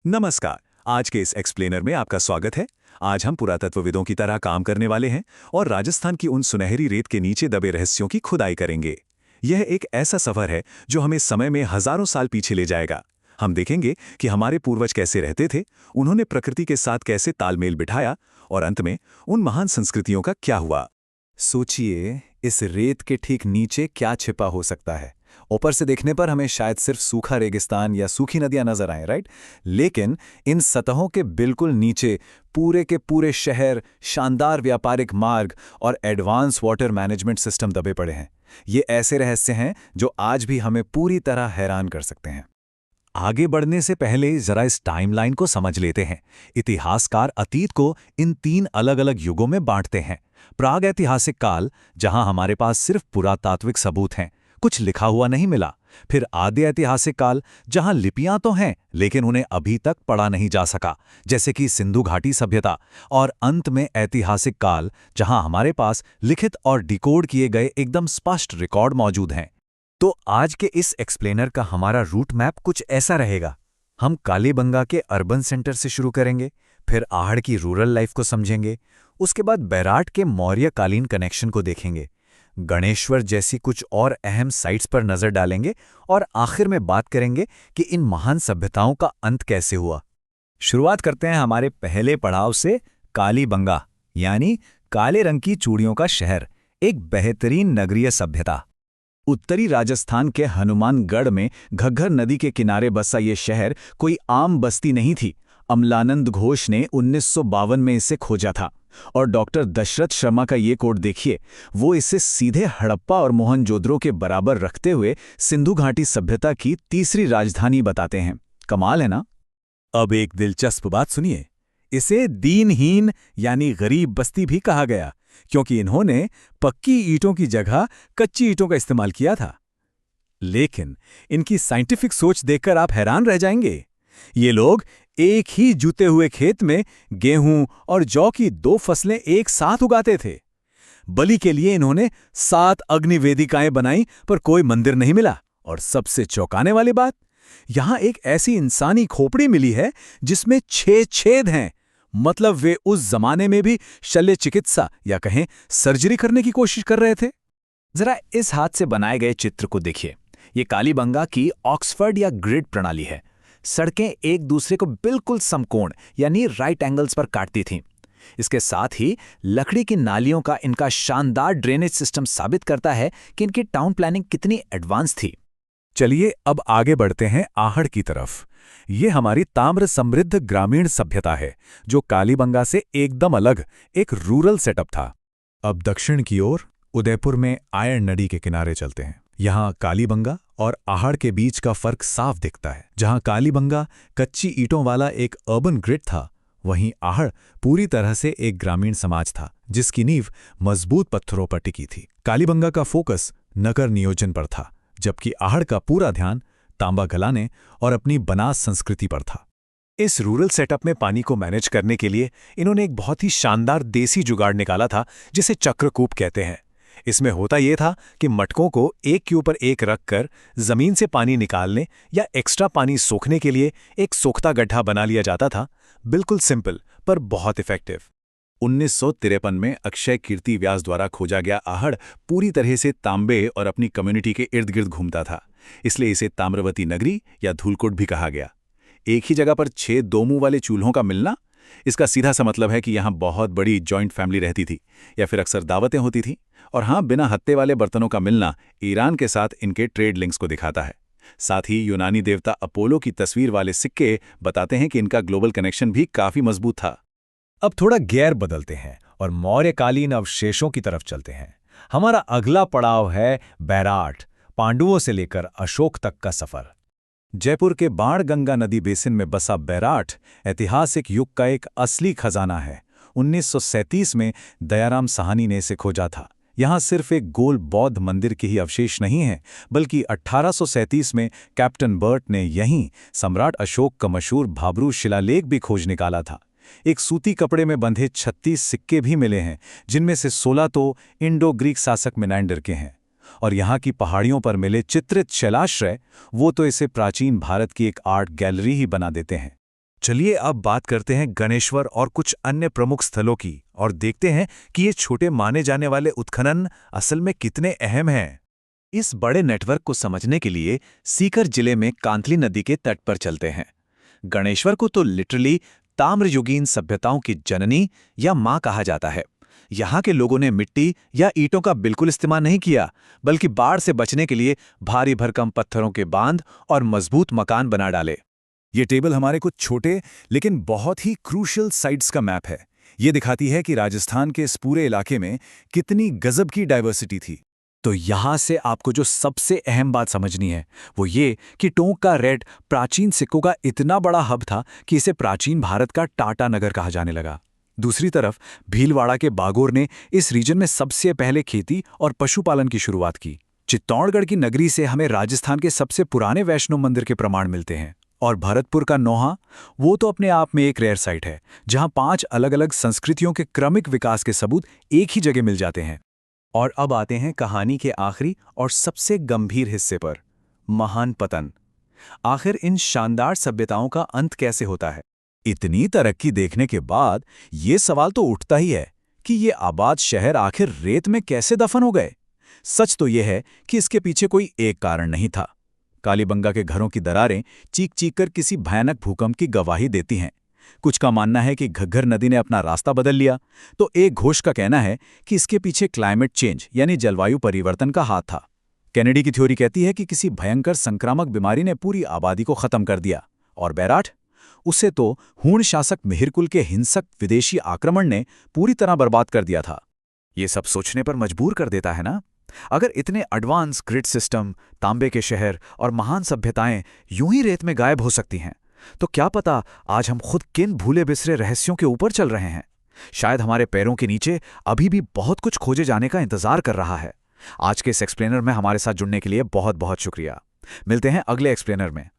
नमस्कार। आज के इस एक्सप्लेनर में आपका स्वागत है। आज हम पुरातत्वविदों की तरह काम करने वाले हैं और राजस्थान की उन सुनहरी रेत के नीचे दबे रहस्यों की खुदाई करेंगे। यह एक ऐसा सफर है जो हमें समय में हजारों साल पीछे ले जाएगा। हम देखेंगे कि हमारे पूर्वज कैसे रहते थे, उन्होंने प्रकृति के साथ कैसे तालमेल बिठाया और अंत में उन महान संस्कृतियों का क्या हुआ। सोचिए, इस रेत के ठीक नीचे क्या छिपा हो सकता है। ऊपर से देखने पर हमें शायद सिर्फ सूखा रेगिस्तान या सूखी नदियां नजर आएं, राइट? लेकिन इन सतहों के बिल्कुल नीचे पूरे के पूरे शहर, शानदार व्यापारिक मार्ग और एडवांस वाटर मैनेजमेंट सिस्टम दबे पड़े हैं। ये ऐसे रहस्य हैं जो आज भी हमें पूरी तरह हैरान कर सकते हैं। आगे बढ़ने से पहले जरा इस टाइमलाइन को समझ लेते हैं। इतिहासकार अतीत को इन 3 अलग-अलग युगों में बांटते हैं। प्राग ऐतिहासिक काल, जहां हमारे पास सिर्फ पुरातात्विक सबूत हैं, कुछ लिखा हुआ नहीं मिला। फिर आदि ऐतिहासिक काल, जहां लिपियां तो हैं लेकिन उन्हें अभी तक पढ़ा नहीं जा सका, जैसे कि सिंधु घाटी सभ्यता। और अंत में ऐतिहासिक काल, जहां हमारे पास लिखित और डिकोड किए गए एकदम स्पष्ट रिकॉर्ड मौजूद हैं। तो आज के इस एक्सप्लेनर का हमारा रूट मैप कुछ ऐसा रहेगा। हम कालीबंगा के अर्बन सेंटर से शुरू करेंगे, फिर आहड़ की रूरल लाइफ को समझेंगे, उसके बाद बैराट के मौर्यकालीन कनेक्शन को देखेंगे, गणेश्वर जैसी कुछ और अहम साइट्स पर नजर डालेंगे और आखिर में बात करेंगे कि इन महान सभ्यताओं का अंत कैसे हुआ। शुरुआत करते हैं हमारे पहले पड़ाव से, कालीबंगा, यानी काले रंग की चूड़ियों का शहर, एक बेहतरीन नगरीय सभ्यता। उत्तरी राजस्थान के हनुमानगढ़ में घग्गर नदी के किनारे बसा ये शहर कोई आम बस्ती नहीं थी। अमलानंद घोष ने 1952 में इसे खोजा था और डॉक्टर दशरथ शर्मा का ये कोड देखिए, वो इसे सीधे हड़प्पा और मोहनजोदड़ो के बराबर रखते हुए सिंधु घाटी सभ्यता की तीसरी राजधानी बताते हैं। कमाल है ना? अब एक दिलचस्प बात सुनिए, इसे दीनहीन यानी गरीब बस्ती भी कहा गया, क्योंकि इन्होंने पक्की ईंटों की जगह कच्ची ईंटों का इस्तेमाल किया था। लेकिन इनकी साइंटिफिक सोच देखकर आप हैरान रह जाएंगे। ये लोग एक ही जुते हुए खेत में गेहूं और जौ की 2 फसलें एक साथ उगाते थे। बलि के लिए इन्होंने 7 अग्नि वेदिकाएं बनाई, पर कोई मंदिर नहीं मिला। और सबसे चौंकाने वाली बात, यहां एक ऐसी इंसानी खोपड़ी मिली है जिसमें 6 छेद हैं। मतलब वे उस जमाने में भी शल्य चिकित्सा या कहें सर्जरी करने की कोशिश कर रहे थे। जरा इस हाथ से बनाए गए चित्र को देखिए। ये कालीबंगा की ऑक्सफर्ड या ग्रिड प्रणाली है। सड़कें एक दूसरे को बिल्कुल समकोण यानी राइट एंगल्स पर काटती थीं। इसके साथ ही लकड़ी की नालियों का इनका शानदार ड्रेनेज सिस्टम साबित करता है कि इनकी टाउन प्लानिंग कितनी एडवांस थी। चलिए अब आगे बढ़ते हैं आहड़ की तरफ। ये हमारी ताम्र समृद्ध ग्रामीण सभ्यता है, जो कालीबंगा से एकदम अलग एक रूरल सेटअप था। अब दक्षिण की ओर उदयपुर में आयरन नदी के किनारे चलते हैं। यहाँ कालीबंगा और आहड़ के बीच का फर्क साफ दिखता है। जहाँ कालीबंगा कच्ची ईंटों वाला एक अर्बन ग्रिड था, वहीं आहड़ पूरी तरह से एक ग्रामीण समाज था, जिसकी नींव मजबूत पत्थरों पर टिकी थी। कालीबंगा का फोकस नगर नियोजन पर था, जबकि आहड़ का पूरा ध्यान तांबा गलाने और अपनी बनास संस्कृति पर था। इस रूरल सेटअप में पानी को मैनेज करने के लिए इन्होंने एक बहुत ही शानदार देसी जुगाड़ निकाला था, जिसे चक्रकूप कहते हैं। इसमें होता यह था कि मटकों को एक के ऊपर एक रखकर जमीन से पानी निकालने या एक्स्ट्रा पानी सोखने के लिए एक सोखता गड्ढा बना लिया जाता था। बिल्कुल सिंपल पर बहुत इफेक्टिव। 1953 में अक्षय कीर्ति व्यास द्वारा खोजा गया आहड़ पूरी तरह से तांबे और अपनी कम्युनिटी के इर्द गिर्द घूमता था, इसलिए इसे ताम्रवती नगरी या धूलकोट भी कहा गया। एक ही जगह पर 6 दो मुंह वाले चूल्हों का मिलना, इसका सीधा सा मतलब है कि यहाँ बहुत बड़ी जॉइंट फैमिली रहती थी या फिर अक्सर दावतें होती थीं। और हाँ, बिना हत्ते वाले बर्तनों का मिलना ईरान के साथ इनके ट्रेड लिंक्स को दिखाता है। साथ ही यूनानी देवता अपोलो की तस्वीर वाले सिक्के बताते हैं कि इनका ग्लोबल कनेक्शन भी काफी मजबूत था। अब थोड़ा गियर बदलते हैं और मौर्यकालीन अवशेषों की तरफ चलते हैं। हमारा अगला पड़ाव है बैराट, पांडवों से लेकर अशोक तक का सफर। जयपुर के बाणगंगा नदी बेसिन में बसा बैराट ऐतिहासिक युग का एक असली खजाना है। 1937 में दयाराम साहनी ने इसे खोजा था। यहाँ सिर्फ एक गोल बौद्ध मंदिर के ही अवशेष नहीं हैं, बल्कि 1837 में कैप्टन बर्ट ने यहीं सम्राट अशोक का मशहूर भाब्रू शिलालेख भी खोज निकाला था। एक सूती कपड़े में बंधे 36 सिक्के भी मिले हैं, जिनमें से 16 तो इंडो ग्रीक शासक मेनांडर के हैं। और यहाँ की पहाड़ियों पर मिले चित्रित शैलाश्रय, वो तो इसे प्राचीन भारत की एक आर्ट गैलरी ही बना देते हैं। चलिए अब बात करते हैं गणेश्वर और कुछ अन्य प्रमुख स्थलों की और देखते हैं कि ये छोटे माने जाने वाले उत्खनन असल में कितने अहम हैं। इस बड़े नेटवर्क को समझने के लिए सीकर जिले में कांतली नदी के तट पर चलते हैं। गणेश्वर को तो लिटरली ताम्रयुगीन सभ्यताओं की जननी या मां कहा जाता है। यहाँ के लोगों ने मिट्टी या ईंटों का बिल्कुल इस्तेमाल नहीं किया, बल्कि बाढ़ से बचने के लिए भारी भरकम पत्थरों के बांध और मजबूत मकान बना डाले। ये टेबल हमारे कुछ छोटे लेकिन बहुत ही क्रूशियल साइट्स का मैप है। ये दिखाती है कि राजस्थान के इस पूरे इलाके में कितनी गजब की डाइवर्सिटी थी। तो यहाँ से आपको जो सबसे अहम बात समझनी है वो ये कि टोंक का रेड प्राचीन सिक्कों का इतना बड़ा हब था कि इसे प्राचीन भारत का टाटा नगर कहा जाने लगा। दूसरी तरफ भीलवाड़ा के बागोर ने इस रीजन में सबसे पहले खेती और पशुपालन की शुरुआत की। चित्तौड़गढ़ की नगरी से हमें राजस्थान के सबसे पुराने वैष्णो मंदिर के प्रमाण मिलते हैं। और भरतपुर का नोहा, वो तो अपने आप में एक रेयर साइट है जहां 5 अलग अलग संस्कृतियों के क्रमिक विकास के सबूत एक ही जगह मिल जाते हैं। और अब आते हैं कहानी के आखिरी और सबसे गंभीर हिस्से पर, महान पतन। आखिर इन शानदार सभ्यताओं का अंत कैसे होता है? इतनी तरक्की देखने के बाद ये सवाल तो उठता ही है कि ये आबाद शहर आखिर रेत में कैसे दफन हो गए। सच तो यह है कि इसके पीछे कोई एक कारण नहीं था। कालीबंगा के घरों की दरारें चीख चीख कर किसी भयानक भूकंप की गवाही देती हैं। कुछ का मानना है कि घग्गर नदी ने अपना रास्ता बदल लिया, तो एक घोष का कहना है कि इसके पीछे क्लाइमेट चेंज यानी जलवायु परिवर्तन का हाथ था। कैनेडी की थ्योरी कहती है कि किसी भयंकर संक्रामक बीमारी ने पूरी आबादी को खत्म कर दिया। और बैराठ, उसे तो हूण शासक मिहिरकुल के हिंसक विदेशी आक्रमण ने पूरी तरह बर्बाद कर दिया था। ये सब सोचने पर मजबूर कर देता है ना। अगर इतने एडवांस ग्रिड सिस्टम, तांबे के शहर और महान सभ्यताएं यूं ही रेत में गायब हो सकती हैं, तो क्या पता आज हम खुद किन भूले बिसरे रहस्यों के ऊपर चल रहे हैं। शायद हमारे पैरों के नीचे अभी भी बहुत कुछ खोजे जाने का इंतजार कर रहा है। आज के इस एक्सप्लेनर में हमारे साथ जुड़ने के लिए बहुत बहुत शुक्रिया। मिलते हैं अगले एक्सप्लेनर में।